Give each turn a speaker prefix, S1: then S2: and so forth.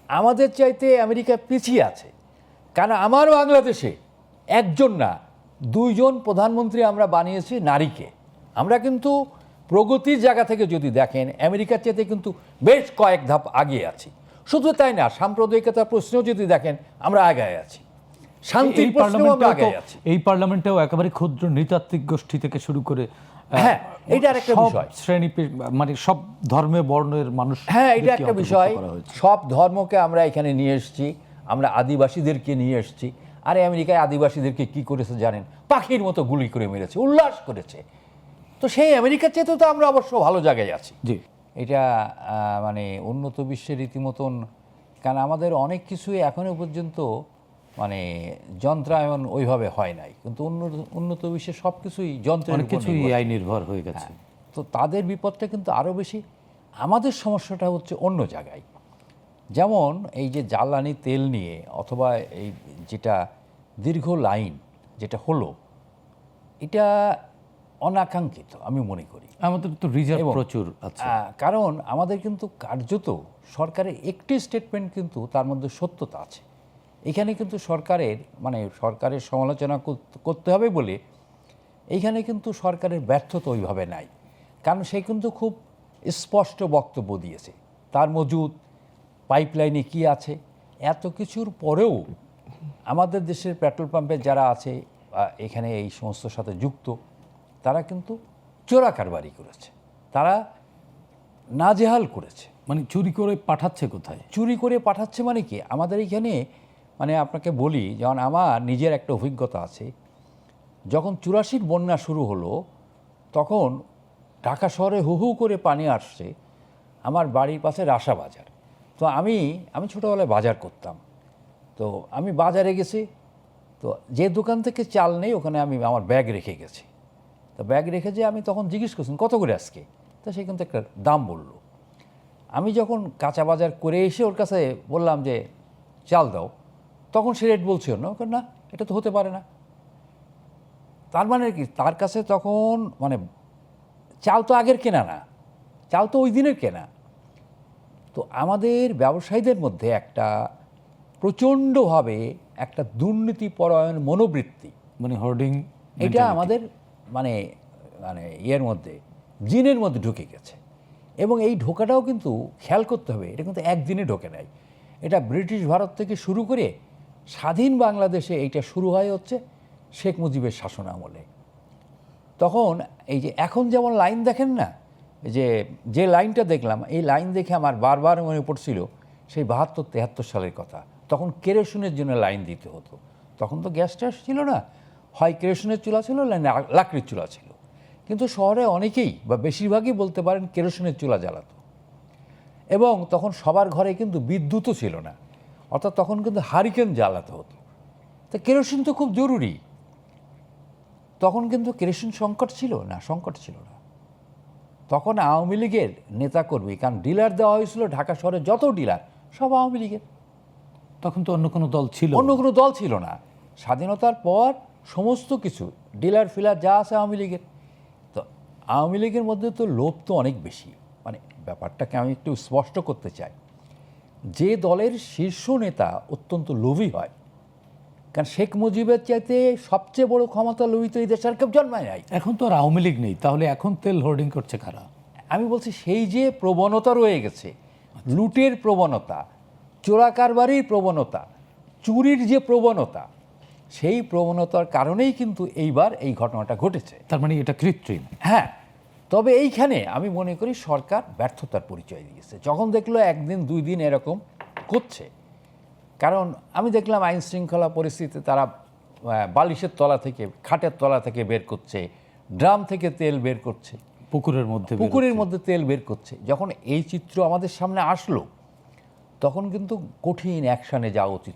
S1: আমাদের চাইতে আমেরিকা পিছিয়ে আছে। কারণ আমার বাংলাদেশে একজন না 2জন প্রধানমন্ত্রী আমরা বানিয়েছি নারীকে। আমরা কিন্তু প্রগতির জায়গা থেকে যদি দেখেন আমেরিকার চাইতে কিন্তু বেশ কয়েক ধাপ আগিয়ে আছি। শুধু তাই না, সাম্প্রদায়িকতার প্রশ্নেও যদি দেখেন আমরা আগায় আছি, শান্তির প্রশ্নেও আমরা আগায় আছি।
S2: এই পার্লামেন্টেও একেবারে ক্ষুদ্র নৃতাত্ত্বিক গোষ্ঠী থেকে শুরু করে
S1: হ্যাঁ, এটা আরেকটা বিষয়।
S2: শ্রেণী মানে সব ধর্মে বর্ণের মানুষ,
S1: হ্যাঁ, এটা একটা বিষয়। সব ধর্মকে আমরা এখানে নিয়ে এসেছি, আমরা আদিবাসীদেরকে নিয়ে এসেছি। আরে আমেরিকায় আদিবাসীদেরকে কি করেছে জানেন? পাখির মতো গুলি করে মেরেছে, উল্লাস করেছে। তো সেই আমেরিকার চেয়ে তো আমরা অবশ্য ভালো জায়গায় আছি।
S2: জি,
S1: এটা মানে উন্নত বিশ্বের রীতিমতন, কারণ আমাদের অনেক কিছুই এখনো পর্যন্ত মানে যন্ত্রায়ন ওইভাবে হয় নাই, কিন্তু উন্নত বিশ্বে সব কিছুই যন্ত্রের
S2: অনেক
S1: উপর
S2: কিছুই
S1: নির্ভর।
S2: AI নির্ভর হয়ে গেছে।
S1: তো তাদের বিপদটা কিন্তু আরও বেশি। আমাদের সমস্যাটা হচ্ছে অন্য জায়গায়। যেমন এই যে জ্বালানি তেল নিয়ে, অথবা এই যেটা দীর্ঘ লাইন যেটা হলো, এটা অনাকাঙ্ক্ষিত আমি মনে করি।
S2: আমাদের তো রিজার্ভ প্রচুর আছে।
S1: কারণ আমাদের কিন্তু কার্যত সরকারের একটি স্টেটমেন্ট কিন্তু তার মধ্যে সত্যতা আছে। এখানে কিন্তু সরকারের সমালোচনা করতে হবে বলে এইখানে কিন্তু সরকারের ব্যর্থতা ওইভাবে নাই। কারণ সে কিন্তু খুব স্পষ্ট বক্তব্য দিয়েছে, তার মজুদ পাইপলাইনে কি আছে। এত কিছুর পরেও আমাদের দেশের পেট্রোল পাম্পে যারা আছে এখানে এই সমস্যার সাথে যুক্ত, তারা কিন্তু চোরা কারবারি করেছে, তারা নাজেহাল করেছে।
S2: মানে চুরি করে পাঠাচ্ছে কোথায়?
S1: চুরি করে পাঠাচ্ছে মানে কি, আমাদের এখানে মানে আপনাকে বলি, যেমন আমার নিজের একটা অভিজ্ঞতা আছে। যখন 84 বন্যা শুরু হলো, তখন ঢাকা শহরে হু হু করে পানি আসছে। আমার বাড়ির পাশে রাসা বাজার। তো আমি ছোটোবেলায় বাজার করতাম। তো আমি বাজারে গেছি, তো যে দোকান থেকে চাল নেই ওখানে আমি আমার ব্যাগ রেখে গেছি। তো ব্যাগ রেখে যে আমি তখন জিজ্ঞেস করছি কত করে আজকে, তো সে কিন্তু একটা দাম বলল। আমি যখন কাঁচা বাজার করে এসে ওর কাছে বললাম যে চাল দাও, তখন সে রেট বলছিল না। ওকে না, এটা তো হতে পারে না। তার মানে কি, তার কাছে তখন মানে চাল তো আগের কেনা না, চাল তো ওই দিনের কেনা। তো আমাদের ব্যবসায়ীদের মধ্যে একটা প্রচণ্ডভাবে একটা দুর্নীতিপরায়ণ মনোবৃত্তি,
S2: মানে হোর্ডিং,
S1: এটা আমাদের মানে মানে ইয়ের মধ্যে, জিনের মধ্যে ঢুকে গেছে। এবং এই ঢোকাটাও কিন্তু খেয়াল করতে হবে, এটা কিন্তু একদিনে ঢোকে নাই। এটা ব্রিটিশ ভারত থেকে শুরু করে স্বাধীন বাংলাদেশে এইটা শুরু হয় হচ্ছে শেখ মুজিবের শাসন আমলে। তখন এই যে এখন যেমন লাইন দেখেন না, যে লাইনটা দেখলাম, এই লাইন দেখে আমার বারবার মনে পড়ছিল সেই 72-73 সালের কথা। তখন কেরোসিনের জন্য লাইন দিতে হতো। তখন তো গ্যাস ট্যাস ছিল না, হয় কেরোসিনের চুলা ছিল না লাকড়ির চুলা ছিল। কিন্তু শহরে অনেকেই বা বেশিরভাগই বলতে পারেন কেরোসিনের চুলা জ্বালাতো। এবং তখন সবার ঘরে কিন্তু বিদ্যুৎও ছিল না, অর্থাৎ তখন কিন্তু হারিকেন জ্বালাতে হতো। তো কেরোসিন তো খুব জরুরি। তখন কিন্তু কেরোসিন সংকট ছিল না, সংকট ছিল না। তখন আওয়ামী লীগের নেতাকর্মী, কারণ ডিলার দেওয়া হয়েছিল ঢাকা শহরে যত ডিলার সব আওয়ামী লীগের।
S2: তখন তো অন্য কোনো দল ছিল,
S1: অন্য কোনো দল ছিল না। স্বাধীনতার পর সমস্ত কিছু ডিলার ফিলার যা আছে আওয়ামী লীগের। তো আওয়ামী লীগের মধ্যে তো লোভ তো অনেক বেশি। মানে ব্যাপারটাকে আমি একটু স্পষ্ট করতে চাই, যে দলের শীর্ষ নেতা অত্যন্ত লোভী হয়, কারণ শেখ মুজিবের চাইতে সবচেয়ে বড় ক্ষমতা লোভী তো এই দেশের কেউ জন্মায় নাই।
S2: এখন তো আর আওয়ামী লীগ নেই, তাহলে এখন তেল হোর্ডিং করছে কারা?
S1: আমি বলছি সেই যে প্রবণতা রয়ে গেছে, লুটের প্রবণতা, চোরা কারবারির প্রবণতা, চুরির যে প্রবণতা, সেই প্রবণতার কারণেই কিন্তু এইবার এই ঘটনাটা ঘটেছে।
S2: তার মানে এটা কৃত্রিম।
S1: হ্যাঁ, তবে এইখানে আমি মনে করি সরকার ব্যর্থতার পরিচয় দিয়েছে যখন দেখলো একদিন 2 দিন এরকম করছে। কারণ আমি দেখলাম আইন শৃঙ্খলা পরিস্থিতি তারা বালিশের তলা থেকে, খাটের তলা থেকে বের করছে, ড্রাম থেকে তেল বের করছে, পুকুরের মধ্যে তেল বের করছে। যখন এই চিত্র আমাদের সামনে আসলো, তখন কিন্তু কঠিন অ্যাকশানে যাওয়া উচিত